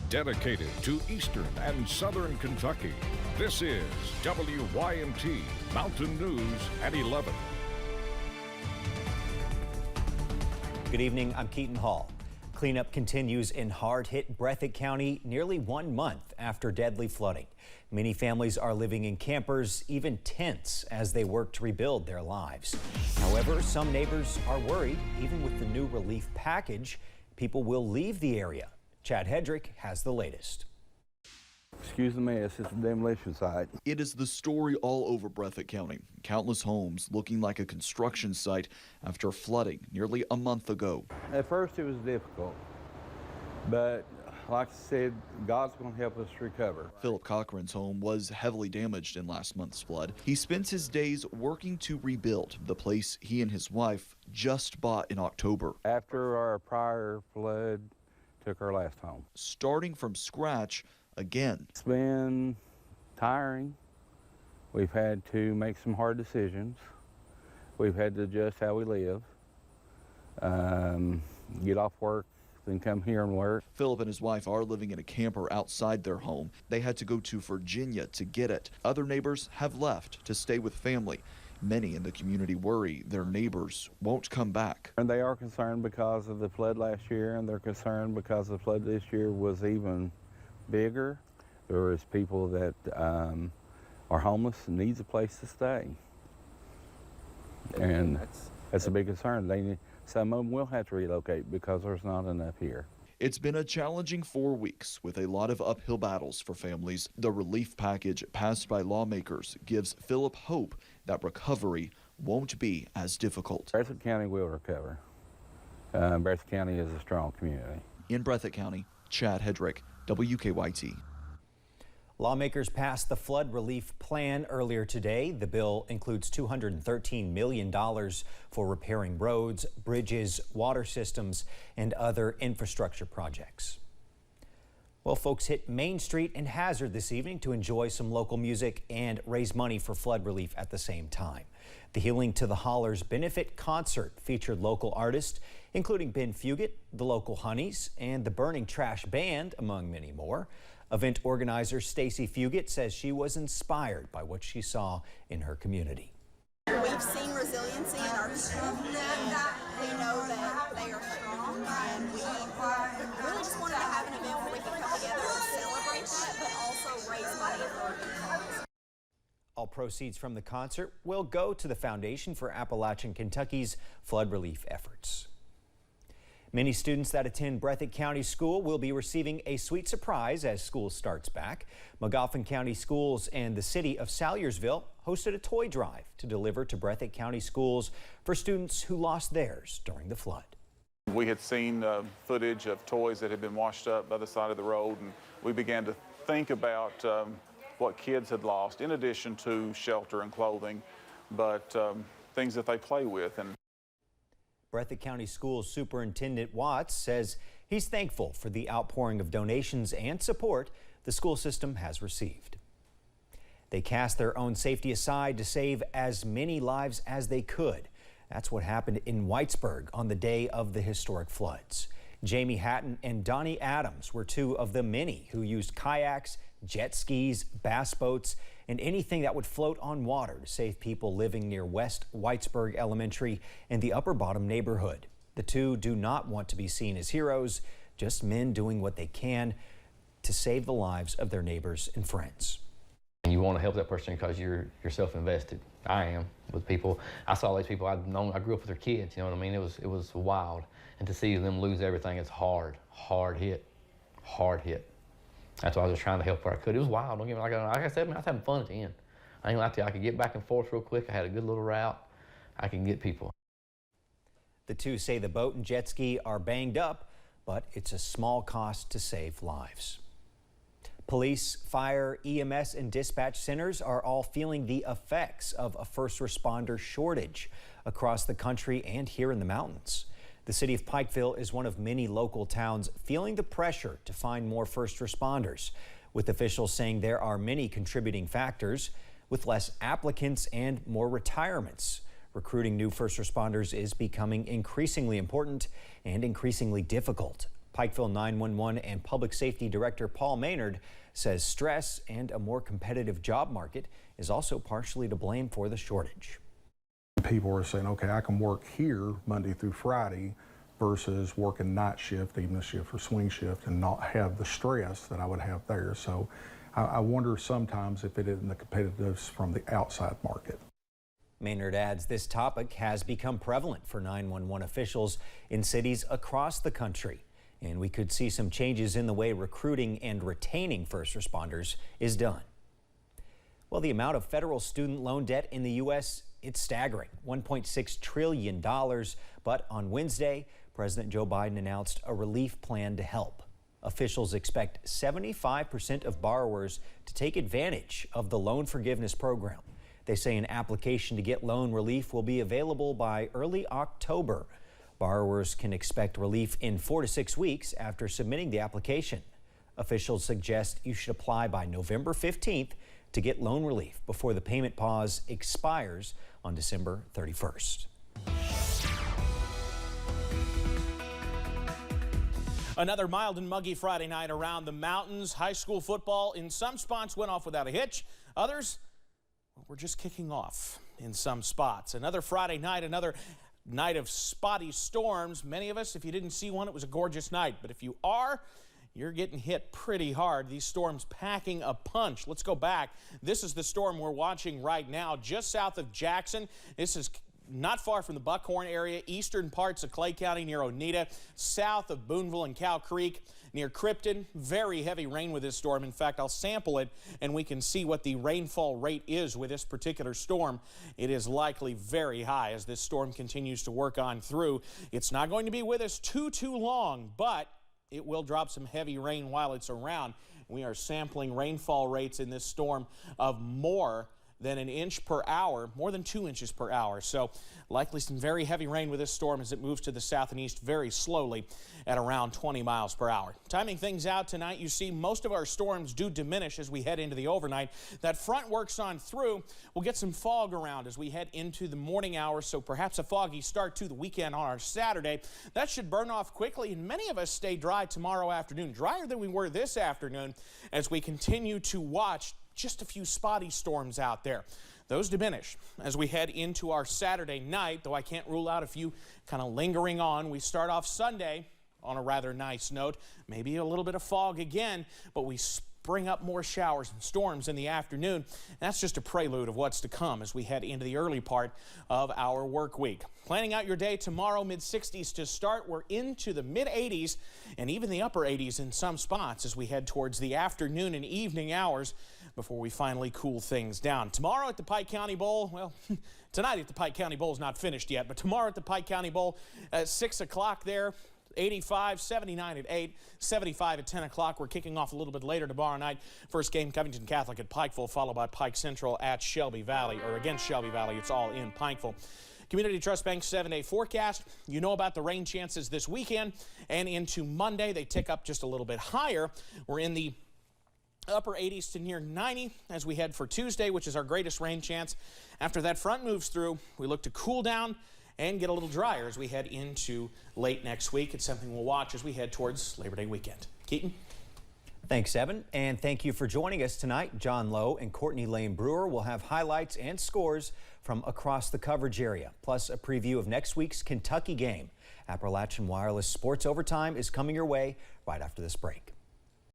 dedicated to Eastern and Southern Kentucky. This is WYMT Mountain News at 11. Good evening, I'm Keaton Hall. Cleanup continues in hard-hit Breathitt County nearly 1 month after deadly flooding. Many families are living in campers, even tents, as they work to rebuild their lives. However, some neighbors are worried, even with the new relief package, people will leave the area. Chad Hedrick has the latest. Excuse the mess, it's a demolition site. It is the story all over Breathitt County. Countless homes looking like a construction site after flooding nearly a month ago. At first it was difficult, but like I said, God's going to help us recover. Philip Cochran's home was heavily damaged in last month's flood. He spends his days working to rebuild the place he and his wife just bought in October. After our prior flood took our last home. Starting from scratch again. It's been tiring. We've had to make some hard decisions. We've had to adjust how we live, get off work, then come here and work. Philip and his wife are living in a camper outside their home. They had to go to Virginia to get it. Other neighbors have left to stay with family. Many in the community worry their neighbors won't come back. And they are concerned because of the flood last year, and they're concerned because the flood this year was even bigger. There is people that are homeless and needs a place to stay. And that's a big concern. Some of them will have to relocate because there's not enough here. It's been a challenging 4 weeks with a lot of uphill battles for families. The relief package passed by lawmakers gives Philip hope that recovery won't be as difficult. Breathitt County will recover. Breathitt County is a strong community. In Breathitt County, Chad Hedrick, WKYT. Lawmakers passed the flood relief plan earlier today. The bill includes $213 million for repairing roads, bridges, water systems, and other infrastructure projects. Well, folks hit Main Street and Hazard this evening to enjoy some local music and raise money for flood relief at the same time. The Healing to the Hollers benefit concert featured local artists, including Ben Fugit, the local Honeys, and the Burning Trash Band, among many more. Event organizer Stacy Fugit says she was inspired by what she saw in her community. We've seen resiliency in our people. We know that they are strong, and we really just wanted to have an event where we can come together and celebrate that, but also raise money for our community. All proceeds from the concert will go to the Foundation for Appalachian Kentucky's flood relief efforts. Many students that attend Breathitt County School will be receiving a sweet surprise as school starts back. Magoffin County Schools and the city of Salyersville hosted a toy drive to deliver to Breathitt County schools for students who lost theirs during the flood. We had seen footage of toys that had been washed up by the side of the road, and we began to think about what kids had lost, in addition to shelter and clothing, but things that they play with. And Breathitt County Schools Superintendent Watts says he's thankful for the outpouring of donations and support the school system has received. They cast their own safety aside to save as many lives as they could. That's what happened in Whitesburg on the day of the historic floods. Jamie Hatton and Donnie Adams were two of the many who used kayaks, jet skis, bass boats, and anything that would float on water to save people living near West Whitesburg Elementary and the Upper Bottom neighborhood. The two do not want to be seen as heroes, just men doing what they can to save the lives of their neighbors and friends. You want to help that person because you're self-invested. I am with people. I saw these people I've known. I grew up with their kids. You know what I mean? It was wild, and to see them lose everything, it's hard hit. That's why I was just trying to help where I could. It was wild. Don't get me like I said, man, I was having fun at the end. I ain't like to. I could get back and forth real quick. I had a good little route. I can get people. The two say the boat and jet ski are banged up, but it's a small cost to save lives. Police, fire, EMS, and dispatch centers are all feeling the effects of a first responder shortage across the country and here in the mountains. The city of Pikeville is one of many local towns feeling the pressure to find more first responders, with officials saying there are many contributing factors. With less applicants and more retirements, recruiting new first responders is becoming increasingly important and increasingly difficult. Pikeville 911 and Public Safety Director Paul Maynard says stress and a more competitive job market is also partially to blame for the shortage. People are saying, okay, I can work here Monday through Friday versus working night shift, evening shift, or swing shift, and not have the stress that I would have there. So I wonder sometimes if it isn't the competitiveness from the outside market. Maynard adds this topic has become prevalent for 911 officials in cities across the country, and we could see some changes in the way recruiting and retaining first responders is done. Well, the amount of federal student loan debt in the U.S., it's staggering, $1.6 trillion. But on Wednesday, President Joe Biden announced a relief plan to help. Officials expect 75% of borrowers to take advantage of the loan forgiveness program. They say an application to get loan relief will be available by early October. Borrowers can expect relief in 4 to 6 weeks after submitting the application. Officials suggest you should apply by November 15th to get loan relief before the payment pause expires on December 31st. Another mild and muggy Friday night around the mountains. High school football in some spots went off without a hitch. Others were just kicking off in some spots. Another Friday night, another night of spotty storms. Many of us, if you didn't see one, it was a gorgeous night. But if you are, you're getting hit pretty hard. These storms packing a punch. Let's go back. This is the storm we're watching right now just south of Jackson. This is not far from the Buckhorn area, eastern parts of Clay County near Oneida, south of Boonville and Cow Creek near Krypton. Very heavy rain with this storm. In fact, I'll sample it and we can see what the rainfall rate is with this particular storm. It is likely very high as this storm continues to work on through. It's not going to be with us too long, but it will drop some heavy rain while it's around. We are sampling rainfall rates in this storm of more than an inch per hour, more than 2 inches per hour. So likely some very heavy rain with this storm as it moves to the south and east very slowly at around 20 miles per hour. Timing things out tonight, you see most of our storms do diminish as we head into the overnight. That front works on through. We'll get some fog around as we head into the morning hours, so perhaps a foggy start to the weekend on our Saturday. That should burn off quickly, and many of us stay dry tomorrow afternoon, drier than we were this afternoon as we continue to watch just a few spotty storms out there. Those diminish as we head into our Saturday night, though I can't rule out a few kind of lingering on. We start off Sunday on a rather nice note, maybe a little bit of fog again, but we bring up more showers and storms in the afternoon. That's just a prelude of what's to come as we head into the early part of our work week. Planning out your day tomorrow, mid-60s to start. We're into the mid-80s and even the upper 80s in some spots as we head towards the afternoon and evening hours before we finally cool things down. Tomorrow at the Pike County Bowl, well, tonight at the Pike County Bowl is not finished yet, but tomorrow at the Pike County Bowl at 6 o'clock there, 85, 79 at 8, 75 at 10 o'clock. We're kicking off a little bit later tomorrow night. First game, Covington Catholic at Pikeville, followed by Pike Central at Shelby Valley, or against Shelby Valley. It's all in Pikeville. Community Trust Bank's 7-day forecast. You know about the rain chances this weekend and into Monday. They tick up just a little bit higher. We're in the upper 80s to near 90 as we head for Tuesday, which is our greatest rain chance. After that front moves through, we look to cool down and get a little drier as we head into late next week. It's something we'll watch as we head towards Labor Day weekend. Keaton? Thanks, Evan, and thank you for joining us tonight. John Lowe and Courtney Lane Brewer will have highlights and scores from across the coverage area, plus a preview of next week's Kentucky game. Appalachian Wireless Sports Overtime is coming your way right after this break.